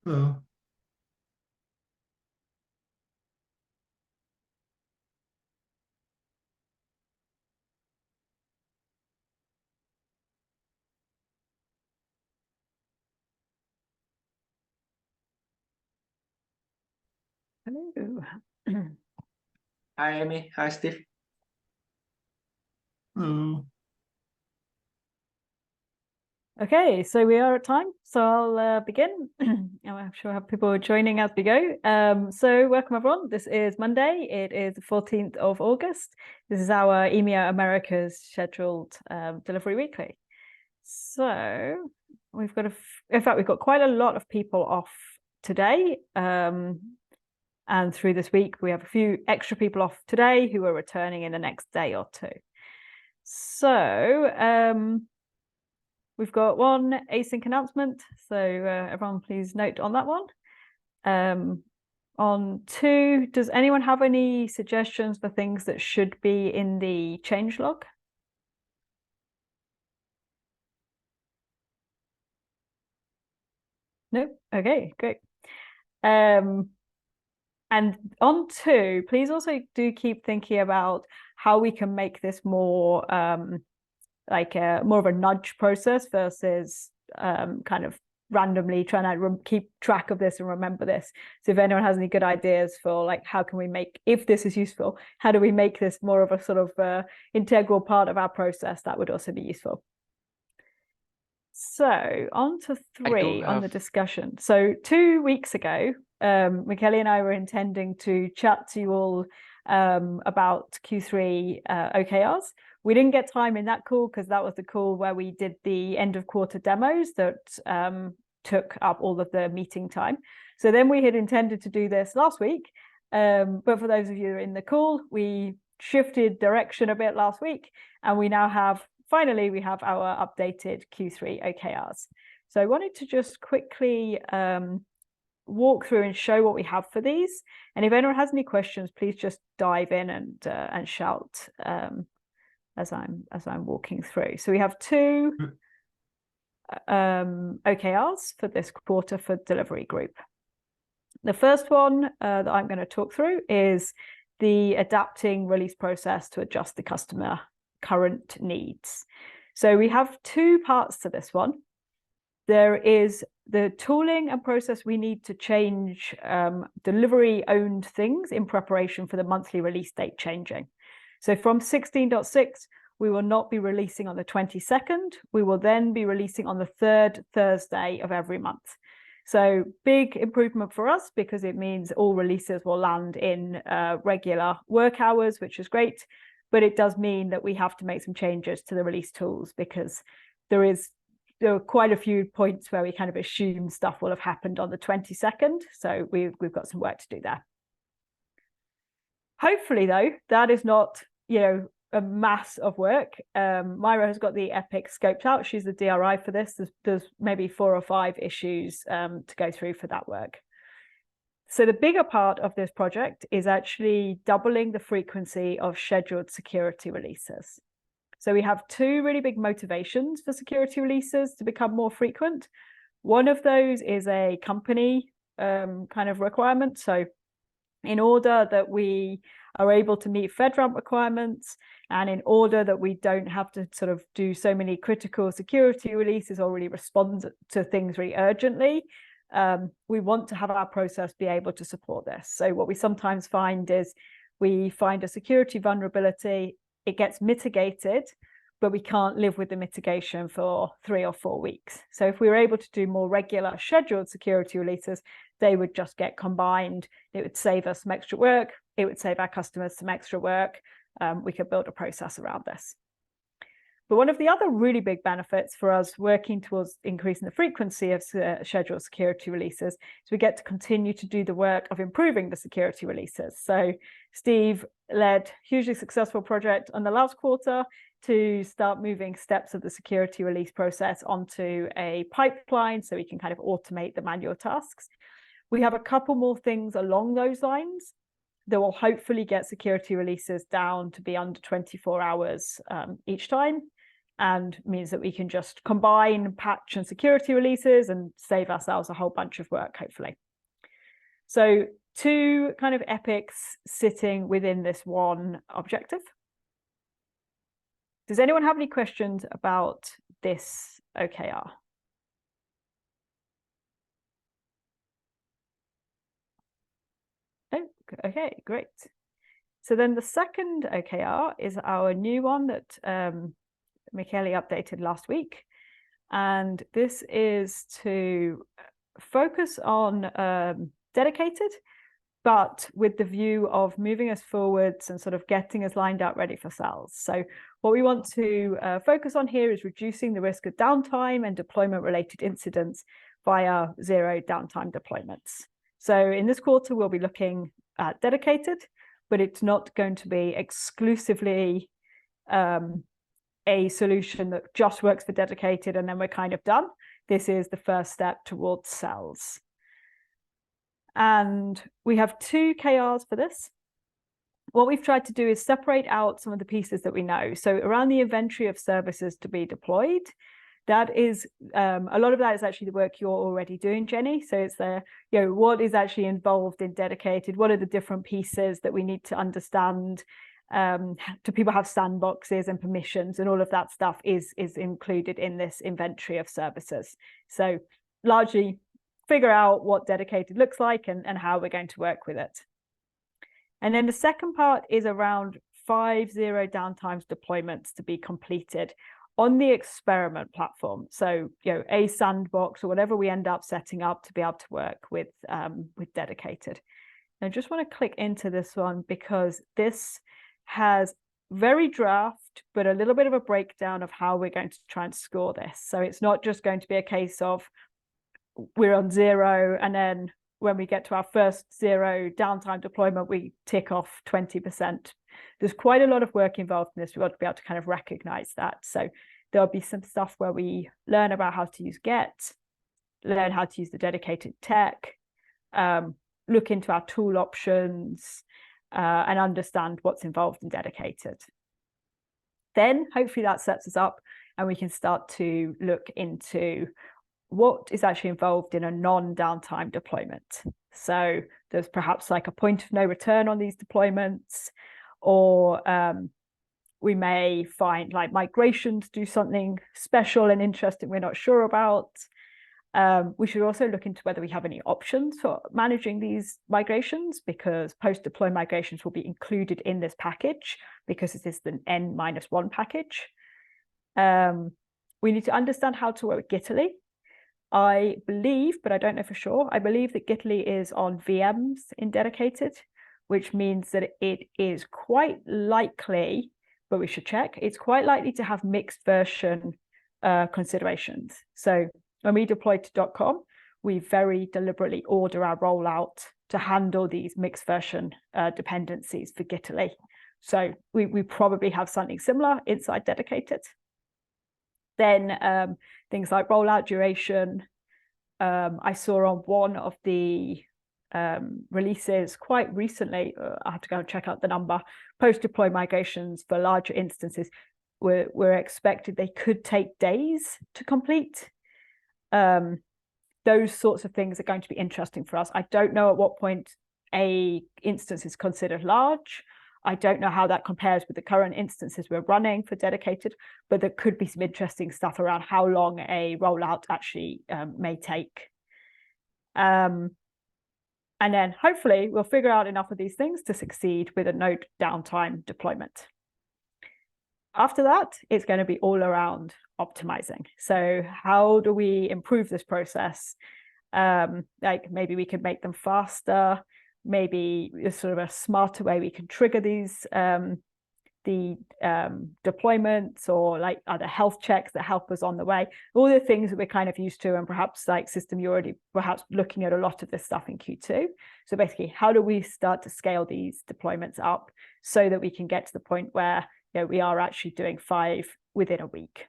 Hello. Hello. Hi, Amy. Hi, Steve. Hello. Okay, so we are at time, so I'll begin. I'm sure I have people joining as we go. So welcome everyone. This is Monday. It is the 14th of August. This is our EMEA Americas scheduled delivery weekly. So we've got in fact, we've got quite a lot of people off today. And through this week, we have a few extra people off today who are returning in the next day or two. So we've got one async announcement. So everyone please note on that one. On two, does anyone have any suggestions for things that should be in the changelog? No? Okay, great. And on two, please also do keep thinking about how we can make this more more of a nudge process versus kind of randomly trying to keep track of this and remember this. So if anyone has any good ideas for like how can we make, if this is useful, how do we make this more of a sort of integral part of our process, that would also be useful. So on to three on the discussion. So 2 weeks ago, Michele and I were intending to chat to you all about Q3 OKRs. We didn't get time in that call because that was the call where we did the end of quarter demos that took up all of the meeting time. So then we had intended to do this last week. But for those of you in the call, we shifted direction a bit last week, and we now have finally, we have our updated Q3 OKRs. So I wanted to just quickly walk through and show what we have for these. And if anyone has any questions, please just dive in and shout as I'm walking through. So we have two OKRs for this quarter for delivery group. The first one that I'm going to talk through is the adapting release process to adjust the customer current needs. So we have two parts to this one. There is the tooling and process we need to change delivery owned things in preparation for the monthly release date changing. So from 16.6, we will not be releasing on the 22nd. We will then be releasing on the third Thursday of every month. So big improvement for us because it means all releases will land in regular work hours, which is great. But it does mean that we have to make some changes to the release tools because there are quite a few points where we kind of assume stuff will have happened on the 22nd. So we've got some work to do there. Hopefully, though, that is not, a mass of work. Myra has got the epic scoped out. She's the DRI for this. There's maybe 4 or 5 issues to go through for that work. So the bigger part of this project is actually doubling the frequency of scheduled security releases. So we have 2 really big motivations for security releases to become more frequent. One of those is a company kind of requirement. So in order that we are able to meet FedRAMP requirements, and in order that we don't have to sort of do so many critical security releases or really respond to things really urgently, we want to have our process be able to support this. So what we sometimes find is we find a security vulnerability, it gets mitigated, but we can't live with the mitigation for 3 or 4 weeks. So if we were able to do more regular scheduled security releases, they would just get combined. It would save us some extra work. It would save our customers some extra work. We could build a process around this. But one of the other really big benefits for us working towards increasing the frequency of scheduled security releases is we get to continue to do the work of improving the security releases. So Steve led a hugely successful project on the last quarter to start moving steps of the security release process onto a pipeline so we can kind of automate the manual tasks. We have a couple more things along those lines that will hopefully get security releases down to be under 24 hours each time. and means that we can just combine patch and security releases and save ourselves a whole bunch of work, hopefully. So 2 kind of epics sitting within this one objective. Does anyone have any questions about this OKR? Oh, okay, great. So then the second OKR is our new one that Michele updated last week. And this is to focus on dedicated, but with the view of moving us forwards and sort of getting us lined up ready for sales. So what we want to focus on here is reducing the risk of downtime and deployment-related incidents via 0 downtime deployments. So in this quarter, we'll be looking at dedicated, but it's not going to be exclusively a solution that just works for dedicated and then we're kind of done. This is the first step towards sales. And we have 2 KRs for this. What we've tried to do is separate out some of the pieces that we know. So around the inventory of services to be deployed, that is a lot of that is actually the work you're already doing, Jenny. So it's the, what is actually involved in dedicated? What are the different pieces that we need to understand? Do people have sandboxes and permissions, and all of that stuff is included in this inventory of services. So largely figure out what dedicated looks like and how we're going to work with it. And then the second part is around 5 0 downtimes deployments to be completed on the experiment platform. So a sandbox or whatever we end up setting up to be able to work with dedicated. And I just want to click into this one because this has very draft, but a little bit of a breakdown of how we're going to try and score this. So it's not just going to be a case of we're on 0, and then when we get to our first 0 downtime deployment, we tick off 20%. There's quite a lot of work involved in this. We want to be able to kind of recognize that. So there'll be some stuff where we learn about how to use Get, learn how to use the dedicated tech, look into our tool options, and understand what's involved in dedicated. Then hopefully that sets us up and we can start to look into what is actually involved in a non-downtime deployment. So there's perhaps like a point of no return on these deployments, or we may find like migrations do something special and interesting we're not sure about. We should also look into whether we have any options for managing these migrations, because post-deploy migrations will be included in this package because it is the N-1 package. We need to understand how to work with Gitly. I believe, but I don't know for sure, I believe that Gitly is on VMs in dedicated, which means that it is quite likely, but we should check, it's quite likely to have mixed version considerations. So when we deploy to .com, we very deliberately order our rollout to handle these mixed version dependencies for Gitly. So we probably have something similar inside dedicated. Then things like rollout duration. I saw on one of the releases quite recently, I have to go and check out the number, post-deploy migrations for larger instances were expected they could take days to complete. Those sorts of things are going to be interesting for us. I don't know at what point a instance is considered large. I don't know how that compares with the current instances we're running for dedicated, but there could be some interesting stuff around how long a rollout actually may take. And then hopefully we'll figure out enough of these things to succeed with a no downtime deployment. After that, it's going to be all around optimizing. So how do we improve this process? Like maybe we could make them faster. Maybe there's sort of a smarter way we can trigger these deployments, or like other health checks that help us on the way. All the things that we're kind of used to, and perhaps like system, you're already perhaps looking at a lot of this stuff in Q2. So basically, how do we start to scale these deployments up so that we can get to the point where we are actually doing 5 within a week?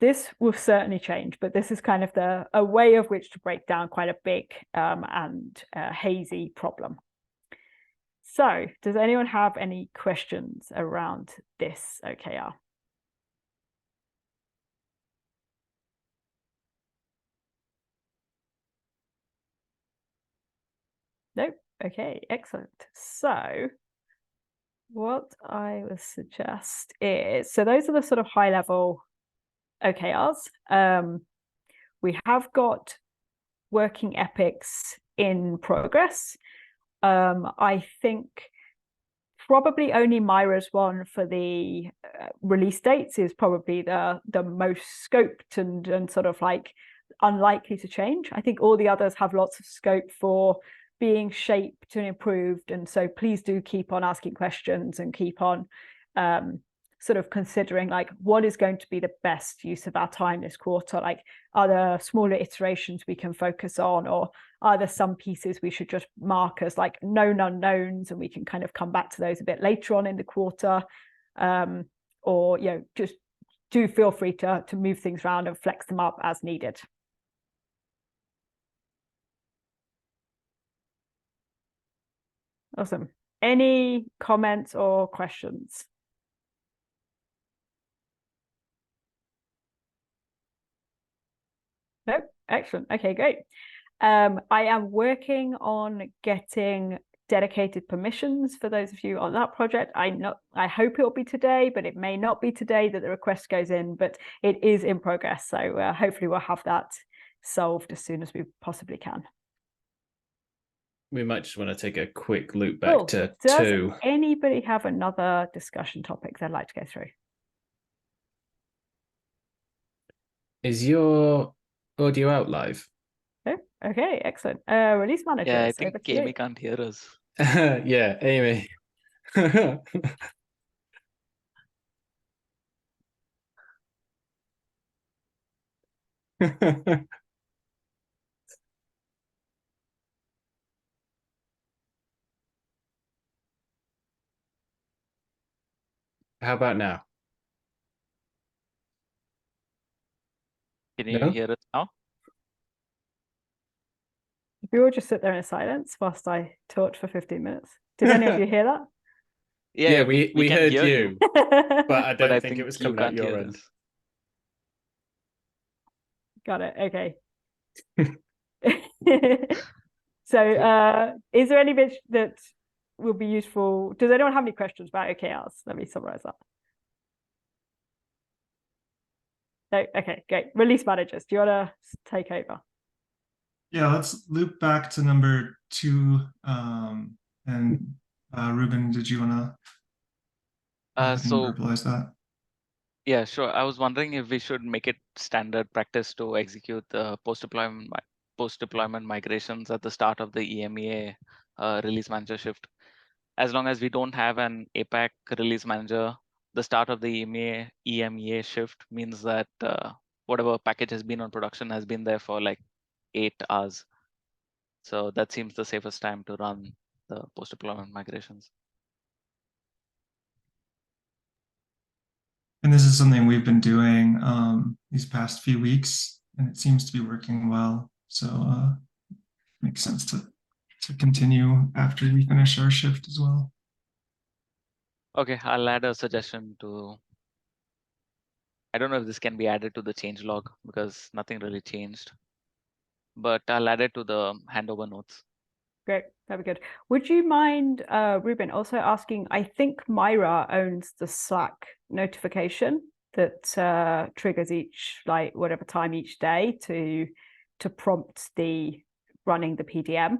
This will certainly change, but this is kind of a way of which to break down quite a big and hazy problem. So does anyone have any questions around this OKR? Nope. Okay, excellent. So what I would suggest is, so those are the sort of high level OKRs. We have got working epics in progress. I think probably only Myra's one for the release dates is probably the most scoped and sort of like unlikely to change. I think all the others have lots of scope for being shaped and improved, and so please do keep on asking questions and keep on sort of considering like what is going to be the best use of our time this quarter. Like, are there smaller iterations we can focus on, or are there some pieces we should just mark as like known unknowns and we can kind of come back to those a bit later on in the quarter? Or just do feel free to move things around and flex them up as needed. Awesome. Any comments or questions? Nope. Excellent. Okay, great. I am working on getting dedicated permissions for those of you on that project. I hope it'll be today, but it may not be today that the request goes in, but it is in progress. So hopefully we'll have that solved as soon as we possibly can. We might just want to take a quick loop back to Does 2. anybody have another discussion topic they'd like to go through? Is your audio out live? Oh, okay, excellent. Release manager. Yeah, I think Amy can't hear us. Yeah, Amy. How about now? Can you No? hear us now? We all just sit there in silence whilst I talked for 15 minutes. Did any of you hear that? Yeah, we can heard hear you, but I don't but I think it think was you coming out can't your hear end. us. Got it. Okay. So is there any bit that will be useful? Does anyone have any questions about OKRs? Let me summarize that. No? Okay, great. Release managers, do you want to take over? Yeah, let's loop back to number 2. And Ruben, did you want to verbalize that? Yeah, sure. I was wondering if we should make it standard practice to execute the post-deployment migrations at the start of the EMEA release manager shift. As long as we don't have an APAC release manager, the start of the EMEA shift means that whatever package has been on production has been there for like 8 hours. So that seems the safest time to run the post-deployment migrations. And this is something we've been doing these past few weeks, and it seems to be working well. So makes sense to continue after we finish our shift as well. Okay, I'll add a suggestion to. I don't know if this can be added to the change log because nothing really changed, but I'll add it to the handover notes. Great, that'd be good. Would you mind, Ruben, also asking, I think Myra owns the Slack notification that triggers each, like whatever time each day to prompt the running the PDM.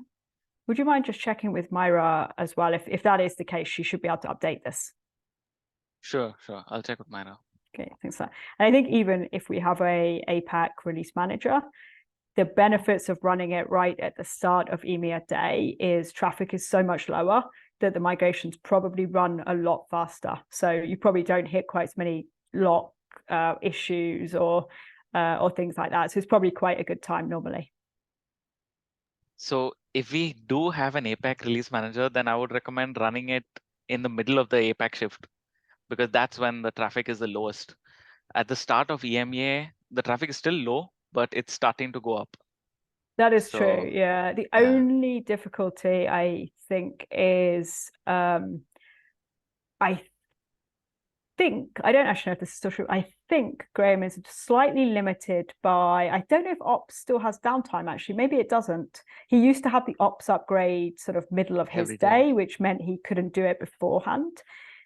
Would you mind just checking with Myra as well? If that is the case, she should be able to update this. Sure. I'll check with Myra. Okay, I think so. And I think even if we have a APAC release manager, the benefits of running it right at the start of EMEA day is traffic is so much lower that the migrations probably run a lot faster. So you probably don't hit quite as many lock issues or things like that. So it's probably quite a good time normally. So if we do have an APAC release manager, then I would recommend running it in the middle of the APAC shift, because that's when the traffic is the lowest. At the start of EMEA, the traffic is still low, but it's starting to go up. That is true. Yeah. The only difficulty I think is I I don't actually know if this is still true. I think Graham is slightly limited by, I don't know if ops still has downtime actually, maybe it doesn't. He used to have the ops upgrade sort of middle of his day, which meant he couldn't do it beforehand.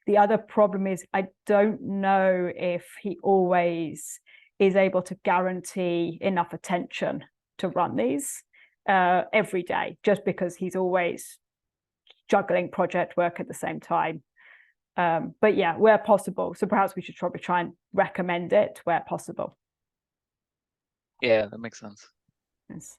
The other problem is I don't know if he always is able to guarantee enough attention to run these every day, just because he's always juggling project work at the same time. But yeah, where possible. So perhaps we should probably try and recommend it where possible. Yeah, that makes sense. Yes.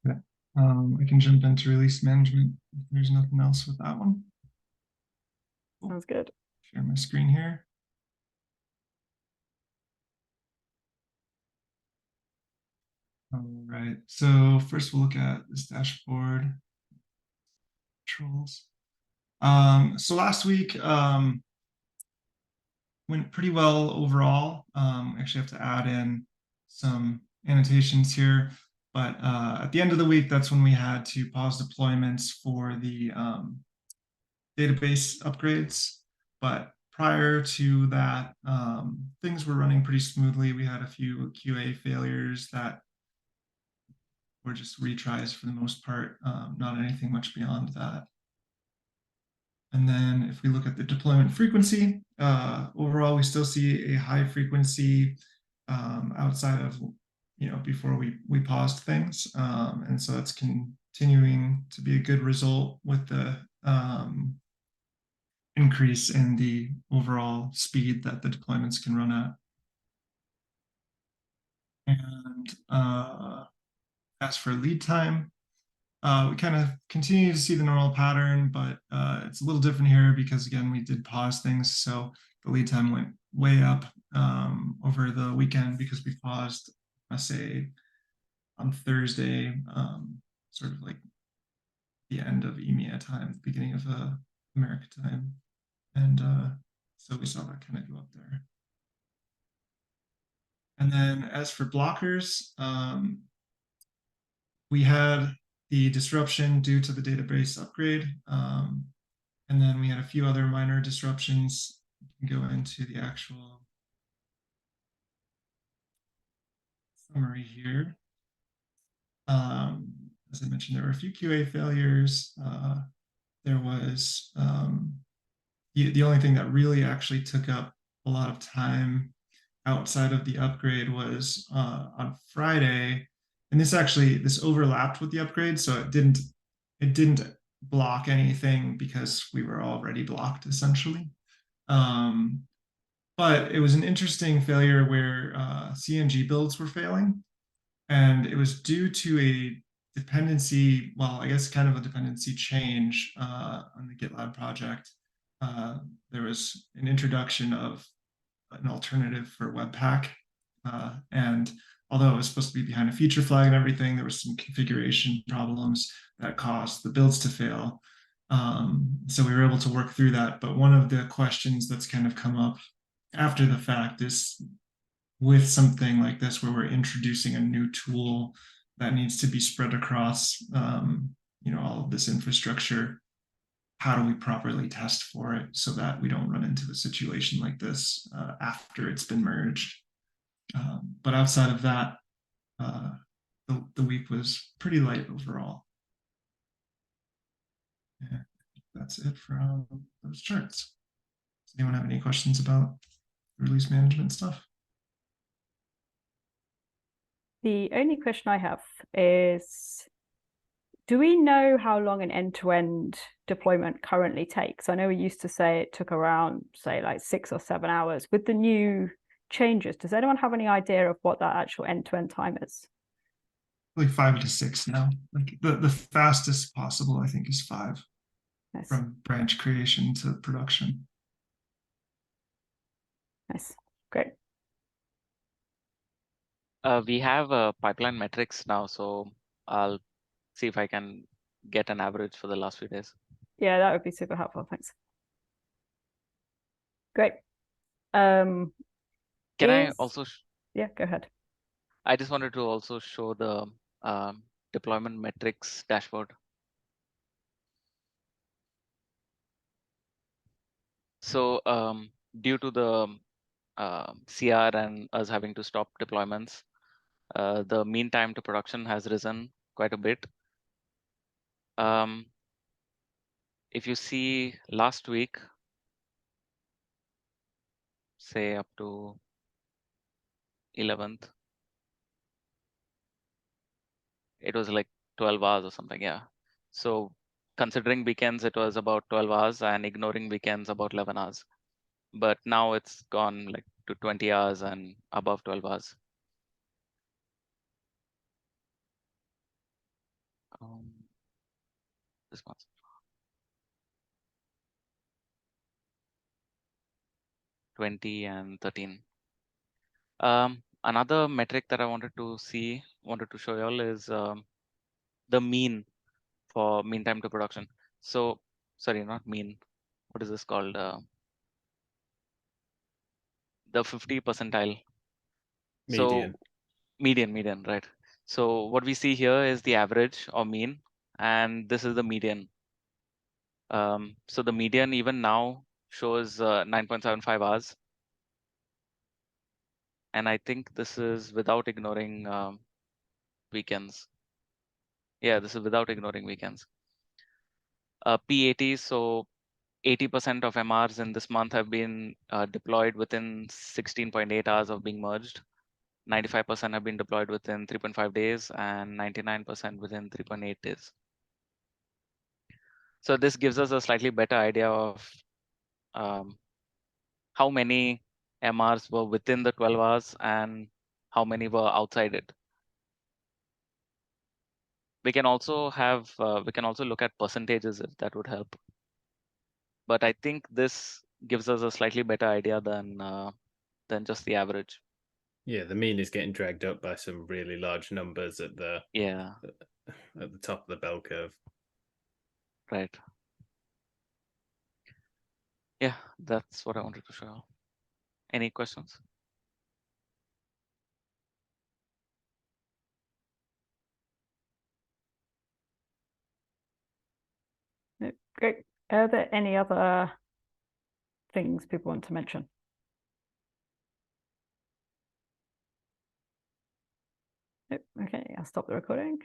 Yeah. I can jump into release management if there's nothing else with that one. Sounds good. Share my screen here. All right, so first we'll look at this dashboard controls. So last week went pretty well overall. Actually have to add in some annotations here, but at the end of the week, that's when we had to pause deployments for the database upgrades. But prior to that, things were running pretty smoothly. We had a few QA failures that were just retries for the most part, not anything much beyond that. And then if we look at the deployment frequency, overall, we still see a high frequency outside of, before we paused things. And so that's continuing to be a good result with the increase in the overall speed that the deployments can run at. And as for lead time, we kind of continue to see the normal pattern, but it's a little different here because, again, we did pause things. So the lead time went way up over the weekend because we paused, let's say, on Thursday, sort of like the end of EMEA time, the beginning of America time. And so we saw that kind of go up there. And then as for blockers, we had the disruption due to the database upgrade. And then we had a few other minor disruptions. We can go into the actual summary here. As I mentioned, there were a few QA failures. There was the only thing that really actually took up a lot of time outside of the upgrade was on Friday. And this overlapped with the upgrade, so it didn't block anything because we were already blocked essentially. But it was an interesting failure where CNG builds were failing, and it was due to a dependency, well, I guess kind of a dependency change on the GitLab project. There was an introduction of an alternative for Webpack, and although it was supposed to be behind a feature flag and everything, there was some configuration problems that caused the builds to fail. So we were able to work through that. But one of the questions that's kind of come up after the fact is, with something like this, where we're introducing a new tool that needs to be spread across, all of this infrastructure, how do we properly test for it so that we don't run into a situation like this after it's been merged? But outside of that, the week was pretty light overall. Yeah, that's it from those charts. Does anyone have any questions about release management stuff? The only question I have is, do we know how long an end-to-end deployment currently takes? I know we used to say it took around, say, like 6 or 7 hours. With the new changes, does anyone have any idea of what that actual end-to-end time is? Like 5 to 6 now. Like the fastest possible, I think, is 5. Nice. From branch creation to production. Nice, great. We have pipeline metrics now, so I'll see if I can get an average for the last few days. Yeah, that would be super helpful. Thanks. Great. Can I is- also? Yeah, go ahead. I just wanted to also show the deployment metrics dashboard. So due to the CR and us having to stop deployments, the mean time to production has risen quite a bit. If you see last week, say up to 11th, it was like 12 hours or something. Yeah. So considering weekends, it was about 12 hours, and ignoring weekends about 11 hours. But now it's gone like to 20 hours and above 12 hours. This month. $20 and $13. Another metric that I wanted to show y'all is the mean for mean time to production. So, sorry, not mean. What is this called? The 50 percentile. Median. So median, right? So what we see here is the average or mean, and this is the median. So the median even now shows 9.75 hours. And I think this is without ignoring weekends. Yeah, this is without ignoring weekends. P80, so 80% of MRs in this month have been deployed within 16.8 hours of being merged. 95% have been deployed within 3.5 days and 99% within 3.8 days. So this gives us a slightly better idea of how many MRs were within the 12 hours and how many were outside it. We can also look at percentages if that would help. But I think this gives us a slightly better idea than just the average. Yeah, the mean is getting dragged up by some really large numbers at the top of the bell curve. Right. Yeah, that's what I wanted to show. Any questions? Great. Are there any other things people want to mention? Okay, I'll stop the recording.